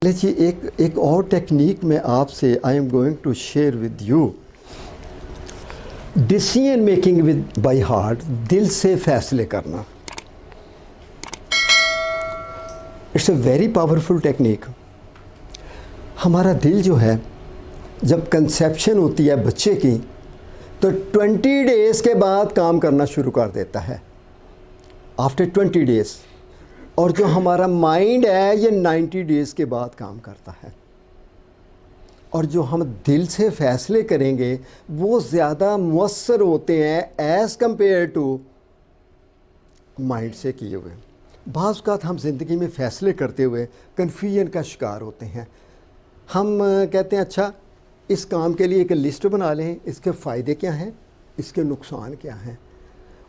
جی ایک اور ٹیکنیک میں آپ سے I am going to share with you. Decision making with by heart, دل سے فیصلے کرنا. It's a very powerful technique. ہمارا دل جو ہے جب کنسیپشن ہوتی ہے بچے کی تو 20 ڈیز کے بعد کام کرنا شروع کر دیتا ہے، آفٹر 20 ڈیز. اور جو ہمارا مائنڈ ہے یہ 90 ڈیز کے بعد کام کرتا ہے. اور جو ہم دل سے فیصلے کریں گے وہ زیادہ مؤثر ہوتے ہیں ایز کمپیئر ٹو مائنڈ سے کیے ہوئے. بعض اوقات ہم زندگی میں فیصلے کرتے ہوئے کنفیوژن کا شکار ہوتے ہیں. ہم کہتے ہیں اچھا اس کام کے لیے ایک لسٹ بنا لیں، اس کے فائدے کیا ہیں، اس کے نقصان کیا ہیں.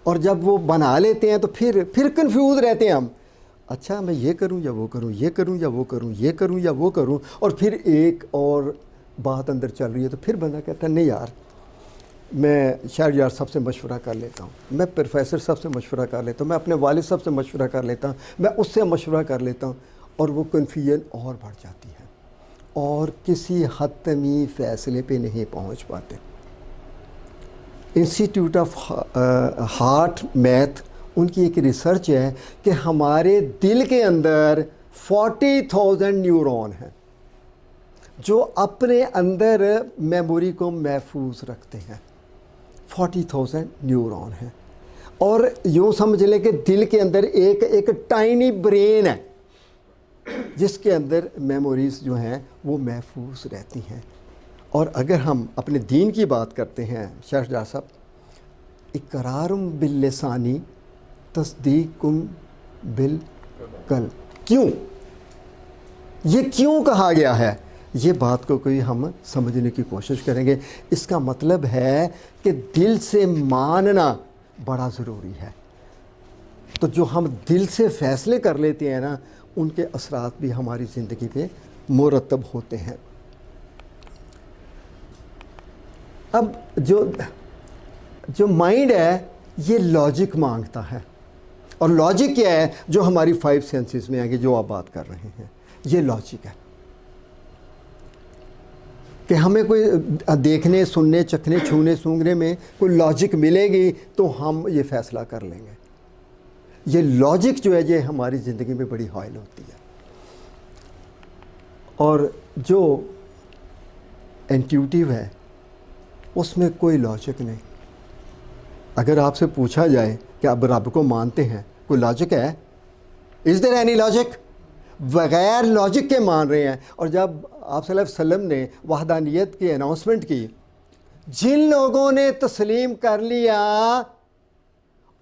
اور جب وہ بنا لیتے ہیں تو پھر کنفیوز رہتے ہیں ہم، اچھا میں یہ کروں یا وہ کروں، یہ کروں یا وہ کروں، یہ کروں یا وہ کروں. اور پھر ایک اور بات اندر چل رہی ہے تو پھر بندہ کہتا ہے نہیں یار میں شاید یار صاحب سے مشورہ کر لیتا ہوں، میں پروفیسر صاحب سے مشورہ کر لیتا ہوں، میں اپنے والد صاحب سے مشورہ کر لیتا ہوں، میں اس سے مشورہ کر لیتا ہوں. اور وہ کنفیوژن اور بڑھ جاتی ہے اور کسی حتمی فیصلے پہ نہیں پہنچ پاتے. انسٹیٹیوٹ آف ہارٹ میتھ ان کی ایک ریسرچ ہے کہ ہمارے دل کے اندر 40,000 نیورون ہیں جو اپنے اندر میموری کو محفوظ رکھتے ہیں. 40,000 نیورون ہیں. اور یوں سمجھ لیں کہ دل کے اندر ایک ٹائنی برین ہے جس کے اندر میموریز جو ہیں وہ محفوظ رہتی ہیں. اور اگر ہم اپنے دین کی بات کرتے ہیں شہرزاد صاحب، اقرارم باللسانی تصدیقم بالقلب. کیوں یہ کیوں کہا گیا ہے، یہ بات کو کوئی ہم سمجھنے کی کوشش کریں گے. اس کا مطلب ہے کہ دل سے ماننا بڑا ضروری ہے. تو جو ہم دل سے فیصلے کر لیتے ہیں نا ان کے اثرات بھی ہماری زندگی پہ مرتب ہوتے ہیں. اب جو مائنڈ ہے یہ لاجک مانگتا ہے. اور لاجک کیا ہے، جو ہماری 5 سینسز میں آگے جو آپ بات کر رہے ہیں یہ لاجک ہے کہ ہمیں کوئی دیکھنے، سننے، چکھنے، چھونے، سونگھنے میں کوئی لاجک ملے گی تو ہم یہ فیصلہ کر لیں گے. یہ لاجک جو ہے یہ ہماری زندگی میں بڑی حائل ہوتی ہے. اور جو انٹیوٹیو ہے اس میں کوئی لاجک نہیں. اگر آپ سے پوچھا جائے کہ آپ رب کو مانتے ہیں، کوئی لاجک ہے؟ از دیر اینی لاجک؟ بغیر لاجک کے مان رہے ہیں. اور جب آپ صلی اللہ علیہ وسلم نے وحدانیت کی اناؤنسمنٹ کی، جن لوگوں نے تسلیم کر لیا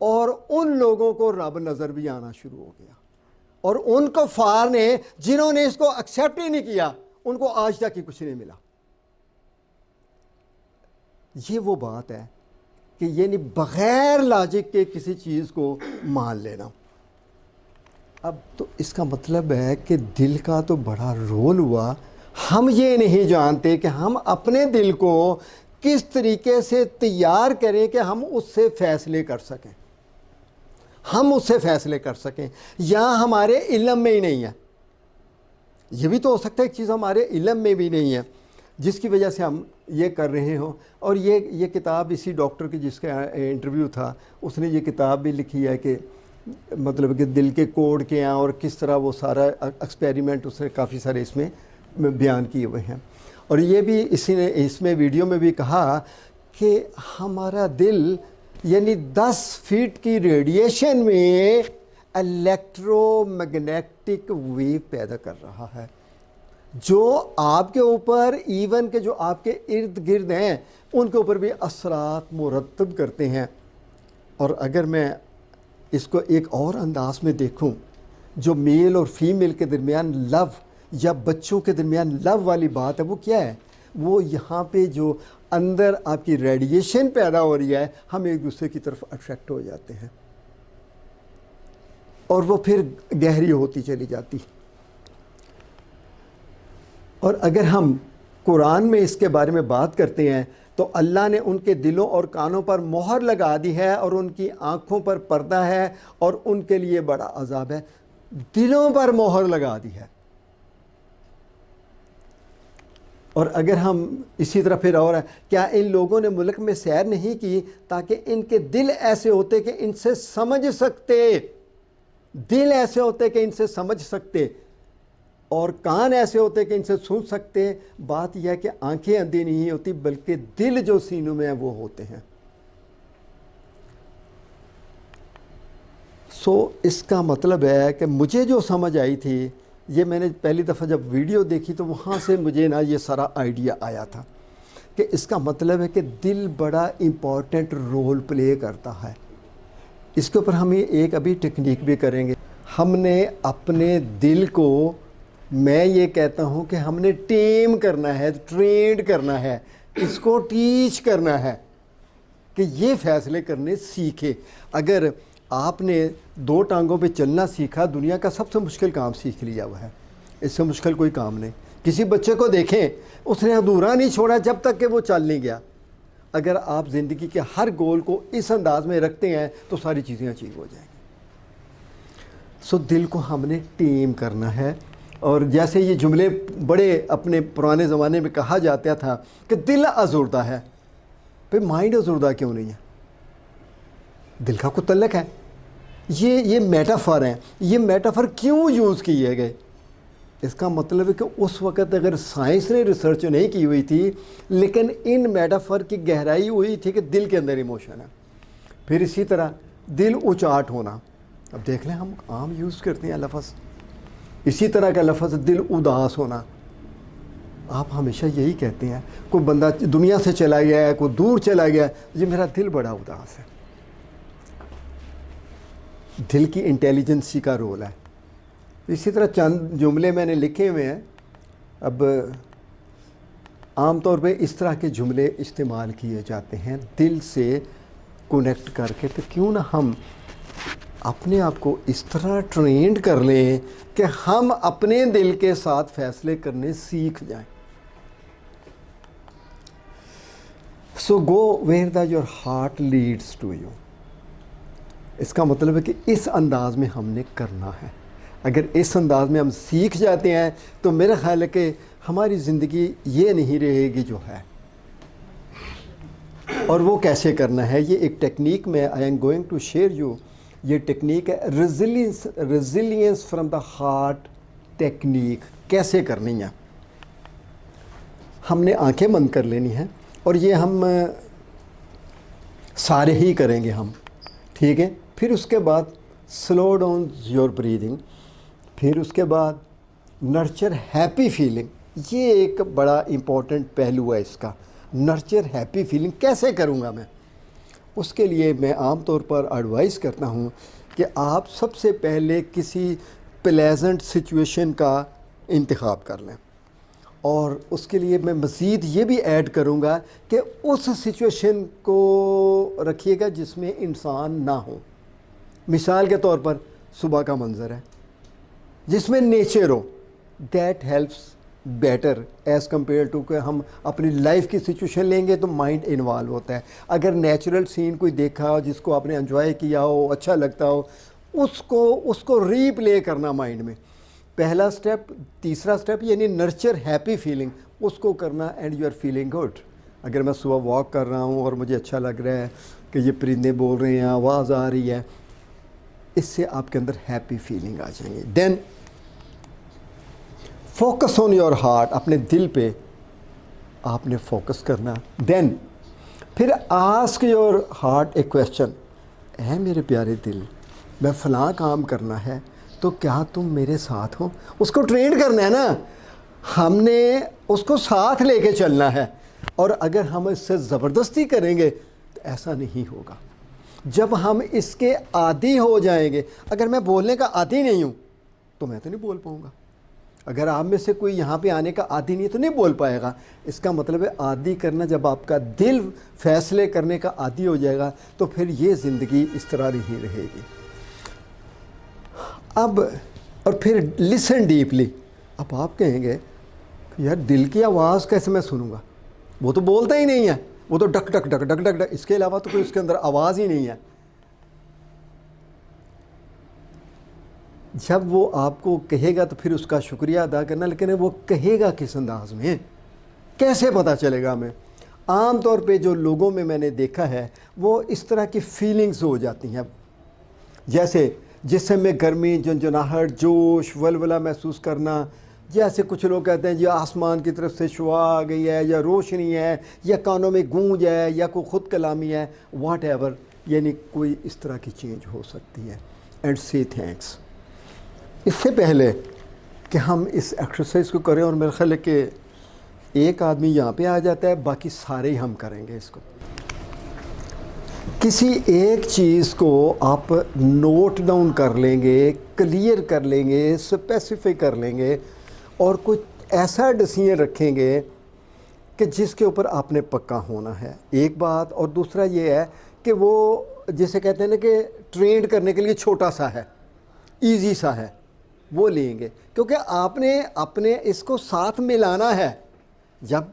اور ان لوگوں کو رب نظر بھی آنا شروع ہو گیا. اور ان کفار نے جنہوں نے اس کو ایکسیپٹ ہی نہیں کیا ان کو آج تک ہی کچھ نہیں ملا. یہ وہ بات ہے کہ یعنی بغیر لاجک کے کسی چیز کو مان لینا. اب تو اس کا مطلب ہے کہ دل کا تو بڑا رول ہوا. ہم یہ نہیں جانتے کہ ہم اپنے دل کو کس طریقے سے تیار کریں کہ ہم اس سے فیصلے کر سکیں، ہم اس سے فیصلے کر سکیں. یا ہمارے علم میں ہی نہیں ہے. یہ بھی تو ہو سکتا ہے ایک چیز ہمارے علم میں بھی نہیں ہے جس کی وجہ سے ہم یہ کر رہے ہوں. اور یہ کتاب اسی ڈاکٹر کی جس کا انٹرویو تھا اس نے یہ کتاب بھی لکھی ہے کہ مطلب کہ دل کے کوڈ کے ہیں اور کس طرح وہ سارا ایکسپیریمنٹ اس نے کافی سارے اس میں بیان کیے ہوئے ہیں. اور یہ بھی اسی نے اس میں ویڈیو میں بھی کہا کہ ہمارا دل یعنی 10 فیٹ کی ریڈیشن میں الیکٹرو میگنیٹک ویو پیدا کر رہا ہے جو آپ کے اوپر ایون کہ جو آپ کے ارد گرد ہیں ان کے اوپر بھی اثرات مرتب کرتے ہیں. اور اگر میں اس کو ایک اور انداز میں دیکھوں، جو میل اور فیمیل کے درمیان لو یا بچوں کے درمیان لو والی بات ہے وہ کیا ہے، وہ یہاں پہ جو اندر آپ کی ریڈیشن پیدا ہو رہی ہے ہم ایک دوسرے کی طرف اٹریکٹ ہو جاتے ہیں اور وہ پھر گہری ہوتی چلی جاتی. اور اگر ہم قرآن میں اس کے بارے میں بات کرتے ہیں تو اللہ نے ان کے دلوں اور کانوں پر مہر لگا دی ہے اور ان کی آنکھوں پر پردہ ہے اور ان کے لیے بڑا عذاب ہے. دلوں پر مہر لگا دی ہے. اور اگر ہم اسی طرح پھر اور ہے، کیا ان لوگوں نے ملک میں سیر نہیں کی تاکہ ان کے دل ایسے ہوتے کہ ان سے سمجھ سکتے، دل ایسے ہوتے کہ ان سے سمجھ سکتے، اور کان ایسے ہوتے کہ ان سے سن سکتے. بات یہ ہے کہ آنکھیں اندھی نہیں ہوتی بلکہ دل جو سینوں میں ہیں وہ ہوتے ہیں. اس کا مطلب ہے کہ مجھے جو سمجھ آئی تھی، یہ میں نے پہلی دفعہ جب ویڈیو دیکھی تو وہاں سے مجھے نا یہ سارا آئیڈیا آیا تھا کہ اس کا مطلب ہے کہ دل بڑا امپورٹنٹ رول پلے کرتا ہے. اس کے اوپر ہم ایک ابھی ٹیکنیک بھی کریں گے. ہم نے اپنے دل کو، میں یہ کہتا ہوں کہ ہم نے ٹیم کرنا ہے، ٹرینڈ کرنا ہے، اس کو ٹیچ کرنا ہے کہ یہ فیصلے کرنے سیکھے. اگر آپ نے 2 ٹانگوں پہ چلنا سیکھا، دنیا کا سب سے مشکل کام سیکھ لیا ہوا ہے. اس سے مشکل کوئی کام نہیں. کسی بچے کو دیکھیں، اس نے ادھورا نہیں چھوڑا جب تک کہ وہ چل نہیں گیا. اگر آپ زندگی کے ہر گول کو اس انداز میں رکھتے ہیں تو ساری چیزیں اچیو ہو جائیں گی. دل کو ہم نے ٹیم کرنا ہے. اور جیسے یہ جملے بڑے اپنے پرانے زمانے میں کہا جاتا تھا کہ دل آزردہ ہے، پھر مائنڈ آزردہ کیوں نہیں ہے؟ دل کا کوئی تعلق ہے. یہ میٹافر ہیں. یہ میٹافر کیوں یوز کیے گئے؟ اس کا مطلب ہے کہ اس وقت اگر سائنس نے ریسرچ نہیں کی ہوئی تھی، لیکن ان میٹافر کی گہرائی ہوئی تھی کہ دل کے اندر ایموشن ہے. پھر اسی طرح دل اچاٹ ہونا. اب دیکھ لیں، ہم عام یوز کرتے ہیں لفظ. اسی طرح کا لفظ دل اداس ہونا. آپ ہمیشہ یہی کہتے ہیں، کوئی بندہ دنیا سے چلا گیا ہے، کوئی دور چلا گیا ہے، جی میرا دل بڑا اداس ہے. دل کی انٹیلیجنسی کا رول ہے. اسی طرح چند جملے میں نے لکھے ہوئے ہیں. اب عام طور پہ اس طرح کے جملے استعمال کیے جاتے ہیں دل سے کنیکٹ کر کے. تو کیوں نہ ہم اپنے آپ کو اس طرح ٹرینڈ کر لیں کہ ہم اپنے دل کے ساتھ فیصلے کرنے سیکھ جائیں. Go where your heart leads to you. اس کا مطلب ہے کہ اس انداز میں ہم نے کرنا ہے. اگر اس انداز میں ہم سیکھ جاتے ہیں تو میرا خیال ہے کہ ہماری زندگی یہ نہیں رہے گی جو ہے. اور وہ کیسے کرنا ہے، یہ ایک ٹیکنیک میں I am going to share you. یہ ٹیکنیک ہے resilience from the heart technique. کیسے کرنی ہے؟ ہم نے آنکھیں بند کر لینی ہیں، اور یہ ہم سارے ہی کریں گے ہم، ٹھیک ہے؟ پھر اس کے بعد سلو ڈاؤن یور بریدنگ. پھر اس کے بعد نرچر ہیپی فیلنگ. یہ ایک بڑا امپورٹنٹ پہلو ہے اس کا. نرچر ہیپی فیلنگ کیسے کروں گا میں؟ اس کے لیے میں عام طور پر ایڈوائز کرتا ہوں کہ آپ سب سے پہلے کسی پلیزنٹ سچویشن کا انتخاب کر لیں. اور اس کے لیے میں مزید یہ بھی ایڈ کروں گا کہ اس سچویشن کو رکھیے گا جس میں انسان نہ ہو. مثال کے طور پر صبح کا منظر ہے جس میں نیچر ہو. That helps better as compare to کہ ہم اپنی لائف کی سچویشن لیں گے تو مائنڈ انوالو ہوتا ہے. اگر نیچرل سین کوئی دیکھا ہو جس کو آپ نے انجوائے کیا ہو، اچھا لگتا ہو، اس کو ری پلے کرنا مائنڈ میں. پہلا سٹیپ. تیسرا سٹیپ یعنی نرچر ہیپی فیلنگ، اس کو کرنا and you are feeling good. اگر میں صبح واک کر رہا ہوں اور مجھے اچھا لگ رہا ہے کہ یہ پرندے بول رہے ہیں، آواز آ رہی ہے، اس سے آپ کے اندر ہیپی فیلنگ آ جائیں گے. Then focus on your heart. اپنے دل پہ آپ نے فوکس کرنا. دین پھر ask your heart a question. اے میرے پیارے دل، میں فلاں کام کرنا ہے تو کیا تم میرے ساتھ ہو؟ اس کو ٹرینڈ کرنا ہے نا. ہم نے اس کو ساتھ لے کے چلنا ہے. اور اگر ہم اس سے زبردستی کریں گے تو ایسا نہیں ہوگا. جب ہم اس کے عادی ہو جائیں گے، اگر میں بولنے کا عادی نہیں ہوں تو میں تو نہیں بول پاؤں گا. اگر آپ میں سے کوئی یہاں پہ آنے کا عادی نہیں تو نہیں بول پائے گا. اس کا مطلب ہے عادی کرنا. جب آپ کا دل فیصلے کرنے کا عادی ہو جائے گا تو پھر یہ زندگی اس طرح نہیں رہے گی. اب اور پھر لسن ڈیپلی. اب آپ کہیں گے کہ یار دل کی آواز کیسے میں سنوں گا؟ وہ تو بولتا ہی نہیں ہے، وہ تو ڈک ڈک ڈک ڈک ڈک ڈک. اس کے علاوہ تو کوئی اس کے اندر آواز ہی نہیں ہے. جب وہ آپ کو کہے گا تو پھر اس کا شکریہ ادا کرنا، لیکن وہ کہے گا کس انداز میں؟ کیسے پتہ چلے گا ہمیں؟ عام طور پہ جو لوگوں میں نے دیکھا ہے وہ اس طرح کی فیلنگز ہو جاتی ہیں، جیسے جسم میں گرمی، جنجناہٹ، جوش، ولولہ محسوس کرنا، جیسے کچھ لوگ کہتے ہیں جی آسمان کی طرف سے شعاع آ گئی ہے، یا روشنی ہے، یا کانوں میں گونج ہے، یا کوئی خود کلامی ہے، واٹ ایور، یعنی کوئی اس طرح کی چینج ہو سکتی ہے. And C thanks. اس سے پہلے کہ ہم اس ایکسرسائز کو کریں، اور میرا خیال ہے کہ ایک آدمی یہاں پہ آ جاتا ہے، باقی سارے ہی ہم کریں گے اس کو. کسی ایک چیز کو آپ نوٹ ڈاؤن کر لیں گے، کلیئر کر لیں گے، اسپیسیفائی کر لیں گے، اور کچھ ایسا ڈیسیژن رکھیں گے کہ جس کے اوپر آپ نے پکا ہونا ہے. ایک بات. اور دوسرا یہ ہے کہ وہ جسے کہتے ہیں نا کہ ٹرینڈ کرنے کے لیے چھوٹا سا ہے، ایزی سا ہے، وہ لیں گے، کیونکہ آپ نے اپنے اس کو ساتھ ملانا ہے. جب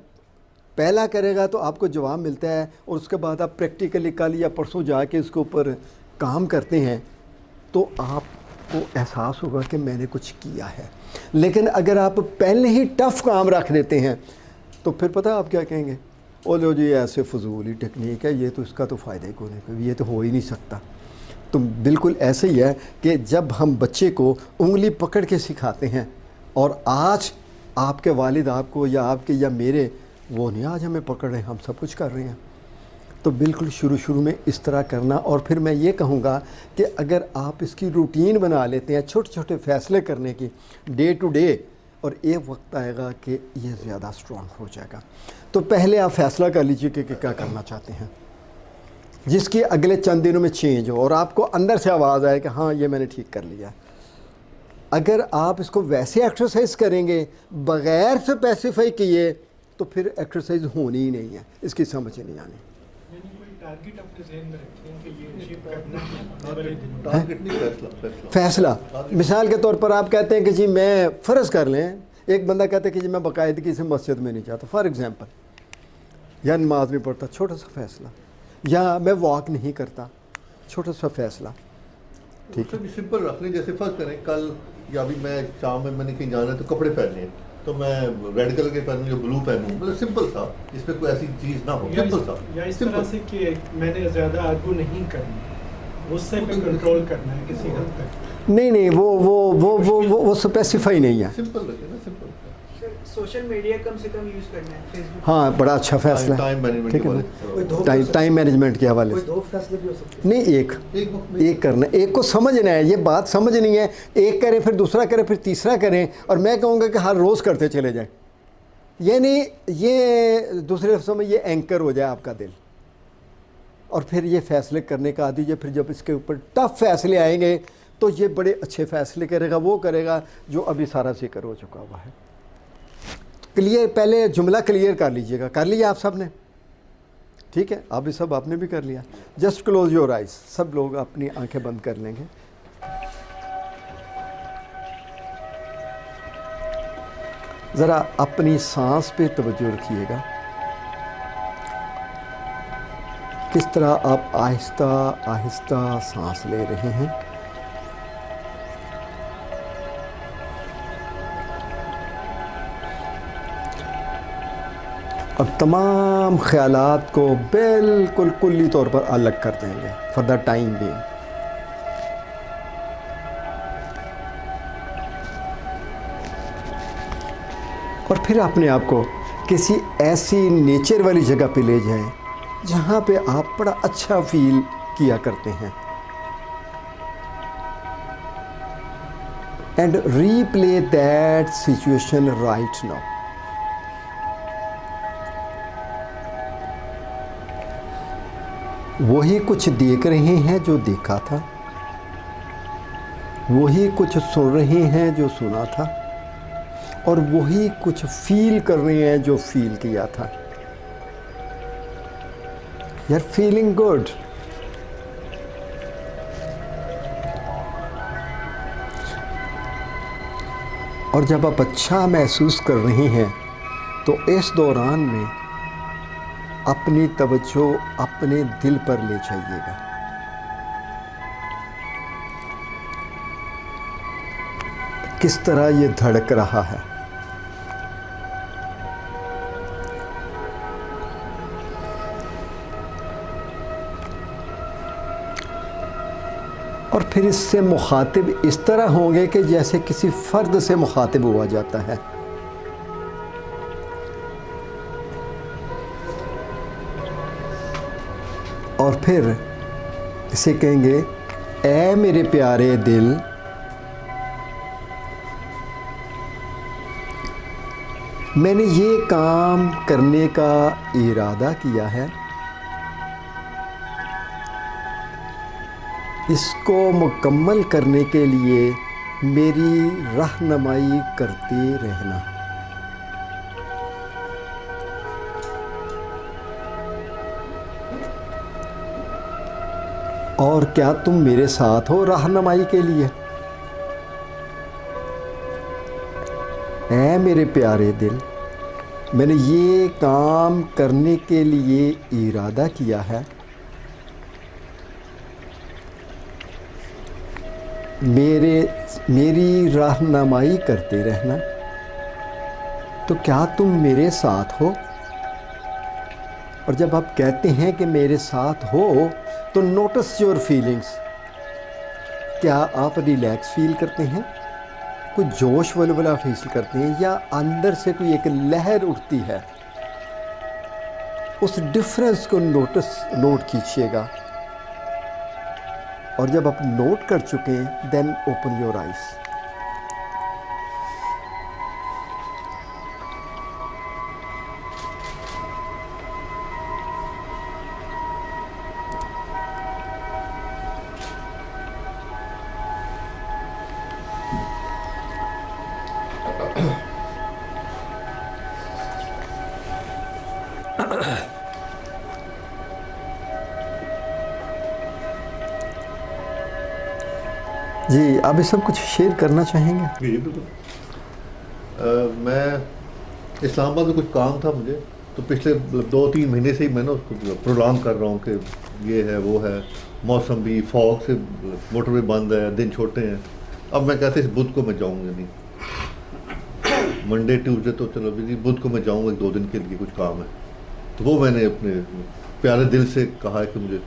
پہلا کرے گا تو آپ کو جواب ملتا ہے، اور اس کے بعد آپ پریکٹیکلی کل یا پرسوں جا کے اس کے اوپر کام کرتے ہیں تو آپ کو احساس ہوگا کہ میں نے کچھ کیا ہے. لیکن اگر آپ پہلے ہی ٹف کام رکھ دیتے ہیں تو پھر پتہ آپ کیا کہیں گے؟ او لو جی ایسے فضولی ٹیکنیک ہے، یہ تو اس کا تو فائدہ ہی کوئی نہیں، یہ تو ہو ہی نہیں سکتا. تو بالکل ایسے ہی ہے کہ جب ہم بچے کو انگلی پکڑ کے سکھاتے ہیں، اور آج آپ کے والد آپ کو یا آپ کے یا میرے وہ نہیں آج ہمیں پکڑ رہے ہیں، ہم سب کچھ کر رہے ہیں. تو بالکل شروع میں اس طرح کرنا. اور پھر میں یہ کہوں گا کہ اگر آپ اس کی روٹین بنا لیتے ہیں چھوٹے چھوٹے فیصلے کرنے کی ڈے ٹو ڈے، اور ایک وقت آئے گا کہ یہ زیادہ اسٹرانگ ہو جائے گا. تو پہلے آپ فیصلہ کر لیجئے کہ کیا کرنا چاہتے ہیں، جس کی اگلے چند دنوں میں چینج ہو، اور آپ کو اندر سے آواز آئے کہ ہاں یہ میں نے ٹھیک کر لیا. اگر آپ اس کو ویسے ایکسرسائز کریں گے بغیر اسپیسیفائی کیے تو پھر ایکسرسائز ہونی ہی نہیں ہے، اس کی سمجھ نہیں آنی. فیصلہ مثال کے طور پر آپ کہتے ہیں کہ جی میں فرض کر لیں ایک بندہ کہتا ہے کہ جی میں باقاعدگی سے مسجد میں نہیں جاتا فار ایگزامپل، یا نماز نہیں پڑھتا، چھوٹا سا فیصلہ. یا میں واک نہیں کرتا، چھوٹا سا فیصلہ. ٹھیک ہے، سمپل رکھ لیں. جیسے فرض کریں کل یا ابھی میں شام میں نے کہیں جانا ہے تو کپڑے پہننے ہیں، تو میں ریڈ کلر کے پہنوں یا بلو پہنوں، مطلب سمپل سا، اس پہ کوئی ایسی چیز نہ ہو، سمپل سا. یا اس طرح سے کہ میں نے زیادہ آرگو نہیں کرنا، غصے پہ کنٹرول کرنا ہے کسی حد تک. نہیں وہ اسپیسیفائی نہیں ہے. سمپل رکھیں نا، سمپل. سوشل میڈیا کم سے کم یوز کرنا ہے، فیس بک. ہاں بڑا اچھا فیصلہ ہے. ٹھیک ہے نا، ٹائم مینجمنٹ کے حوالے سے. دو فیصلے بھی ہو سکتے نہیں، ایک کرنا، ایک کو سمجھنا ہے. یہ بات سمجھنی ہے، ایک کریں پھر دوسرا کریں پھر تیسرا کریں. اور میں کہوں گا کہ ہر روز کرتے چلے جائیں، یعنی یہ دوسرے لفظوں میں یہ اینکر ہو جائے آپ کا دل، اور پھر یہ فیصلے کرنے کا عادی. پھر جب اس کے اوپر ٹف فیصلے آئیں گے تو یہ بڑے اچھے فیصلے کرے گا. وہ کرے گا جو ابھی سارا ذکر ہو چکا ہوا ہے. کلیئر، پہلے جملہ کلیئر کر لیجئے گا. کر لیا آپ سب نے؟ ٹھیک ہے، اب یہ سب آپ نے بھی کر لیا. Just close your eyes. سب لوگ اپنی آنکھیں بند کر لیں گے. ذرا اپنی سانس پہ توجہ رکھیے گا، کس طرح آپ آہستہ آہستہ سانس لے رہے ہیں. اب تمام خیالات کو بالکل کلی طور پر الگ کر دیں گے فار دا ٹائم بینگ. اور پھر اپنے آپ کو کسی ایسی نیچر والی جگہ پہ لے جائیں جہاں پہ آپ بڑا اچھا فیل کیا کرتے ہیں. And replay that situation right now. وہی کچھ دیکھ رہے ہیں جو دیکھا تھا، وہی کچھ سن رہے ہیں جو سنا تھا، اور وہی کچھ فیل کر رہے ہیں جو فیل کیا تھا. You are feeling good. اور جب آپ اچھا محسوس کر رہے ہیں تو اس دوران میں اپنی توجہ اپنے دل پر لے جائیے گا. کس طرح یہ دھڑک رہا ہے. اور پھر اس سے مخاطب اس طرح ہوں گے کہ جیسے کسی فرد سے مخاطب ہوا جاتا ہے. اور پھر اسے کہیں گے اے میرے پیارے دل، میں نے یہ کام کرنے کا ارادہ کیا ہے، اس کو مکمل کرنے کے لیے میری رہنمائی کرتے رہنا. اور کیا تم میرے ساتھ ہو رہنمائی کے لیے؟ اے میرے پیارے دل، میں نے یہ کام کرنے کے لیے ارادہ کیا ہے، میری رہنمائی کرتے رہنا. تو کیا تم میرے ساتھ ہو؟ اور جب آپ کہتے ہیں کہ میرے ساتھ ہو تو نوٹس یور فیلنگس. کیا آپ ریلیکس فیل کرتے ہیں، کوئی جوش ولولہ فیل کرتے ہیں، یا اندر سے کوئی ایک لہر اٹھتی ہے؟ اس ڈفرینس کو نوٹ کیجیے گا. اور جب آپ نوٹ کر چکے ہیں دین اوپن یور آئیز. جی آپ یہ سب کچھ شیئر کرنا چاہیں گے؟ جی بالکل. میں اسلام آباد میں کچھ کام تھا مجھے، تو پچھلے 2-3 مہینے سے ہی میں نا اس کو پروگرام کر رہا ہوں کہ یہ ہے وہ ہے، موسم بھی فوگ سے موٹر وے بند ہے، دن چھوٹے ہیں. اب میں کہتے اس بدھ کو میں جاؤں گا نہیں، منڈے ٹیوزڈے تو چلو بھی، بدھ کو میں جاؤں گا 2 دن کے لیے، کچھ کام ہے. تو وہ میں نے اپنے پیارے دل سے کہا ہے کہ مجھے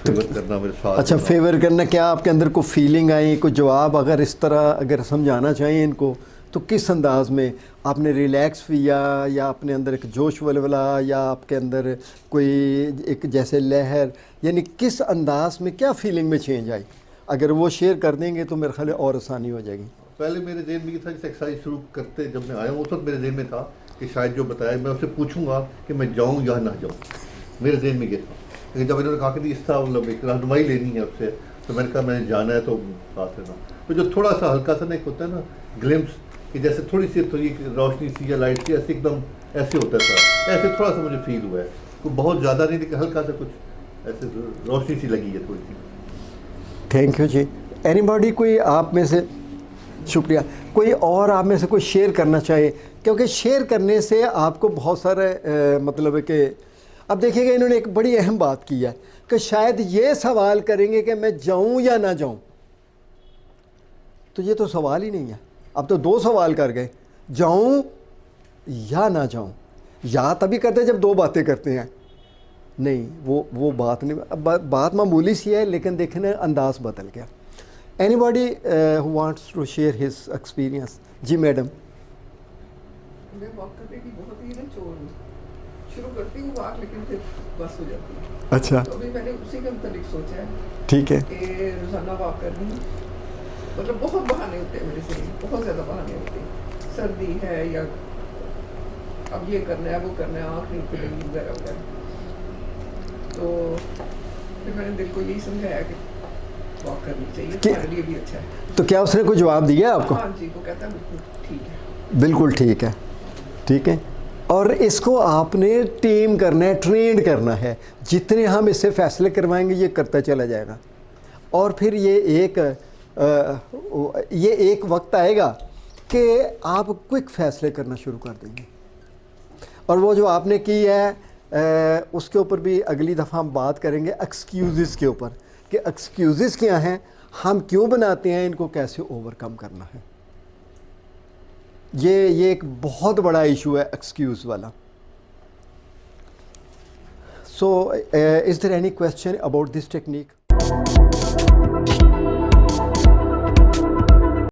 فیور کرنا میرے ساتھ. اچھا فیور کرنا، کیا آپ کے اندر کوئی فیلنگ آئی، کوئی جواب اگر اس طرح اگر سمجھانا چاہیں ان کو تو کس انداز میں آپ نے ریلیکس کیا، یا اپنے اندر ایک جوش ولولہ، یا آپ کے اندر کوئی ایک جیسے لہر، یعنی کس انداز میں کیا فیلنگ میں چینج آئی؟ اگر وہ شیئر کر دیں گے تو میرے خیال ہے اور آسانی ہو جائے گی. پہلے میرے ذہن میں یہ تھا جیسے ایکسرسائز شروع کرتے جب میں آیا ہوں اس وقت میرے ذہن میں تھا کہ شاید جو بتایا میں اس سے پوچھوں گا کہ میں جاؤں یا نہ جاؤں، میرے ذہن میں یہ تھا. لیکن جب انہوں نے کہا کہ اس طرح مطلب ایک رہنمائی لینی ہے آپ سے، تو میں نے کہا میں نے جانا ہے تو ساتھ رہنا. تو جو تھوڑا سا ہلکا سا نا ایک ہوتا ہے نا گلمپس، کہ جیسے تھوڑی سی روشنی سی یا لائٹ سی ایسے ایک دم ایسے ہوتا تھا، ایسے تھوڑا سا مجھے فیل ہوا ہے. کوئی بہت زیادہ نہیں لیکن ہلکا سا کچھ ایسے روشنی سی لگی ہے تھوڑی سی. Thank you ji. اینی باڈی کوئی آپ میں سے، شکریہ، کوئی اور آپ میں سے کوئی شیئر کرنا چاہے؟ کیونکہ شیئر کرنے سے آپ کو بہت سارے مطلب ہے کہ اب دیکھیے گا انہوں نے ایک بڑی اہم بات کی ہے کہ شاید یہ سوال کریں گے کہ میں جاؤں یا نہ جاؤں. تو یہ تو سوال ہی نہیں ہے، اب تو 2 سوال کر گئے، جاؤں یا نہ جاؤں. یا تبھی کرتے جب 2 باتیں کرتے ہیں. نہیں وہ بات نہیں، بات معمولی سی ہے لیکن دیکھیں نا انداز بدل گیا. Anybody who wants to share his experience? جی میڈم. میں واک کرنے کی بہت ہی نا چور ہوں، شروع کرتی ہوں واک لیکن پھر بس ہو جاتی ہے. اچھا تو ابھی میں نے اسی کے متعلق سوچا ہے، ٹھیک ہے. کہ روزانہ واک کرنی، مطلب بہت بہانے ہوتے ہیں میرے سے، بہت زیادہ بہانے ہوتے ہیں. سردی ہے یا اب یہ کرنا ہے وہ کرنا ہے، آنکھ نہیں کھلے گی وغیرہ وغیرہ. تو پھر میں نے دل کو یہی سمجھایا کہ واک کرنی چاہیے، تمہارے لیے بھی اچھا ہے. تو کیا اس نے کوئی جواب دیا آپ کو؟ ہاں جی، وہ کہتا ہے بالکل ٹھیک ہے. بالکل ٹھیک ہے، ٹھیک ہے. اور اس کو آپ نے ٹیم کرنا ہے، ٹرینڈ کرنا ہے. جتنے ہم اس سے فیصلے کروائیں گے یہ کرتا چلا جائے گا. اور پھر یہ ایک وقت آئے گا کہ آپ کوئک فیصلے کرنا شروع کر دیں گے. اور وہ جو آپ نے کی ہے اس کے اوپر بھی اگلی دفعہ ہم بات کریں گے، ایکسکیوزز کے اوپر، کہ ایکسکیوزز کیا ہیں، ہم کیوں بناتے ہیں، ان کو کیسے اوور کم کرنا ہے. یہ ایک بہت بڑا ایشو ہے ایکسکیوز والا. So is there any question about this technique?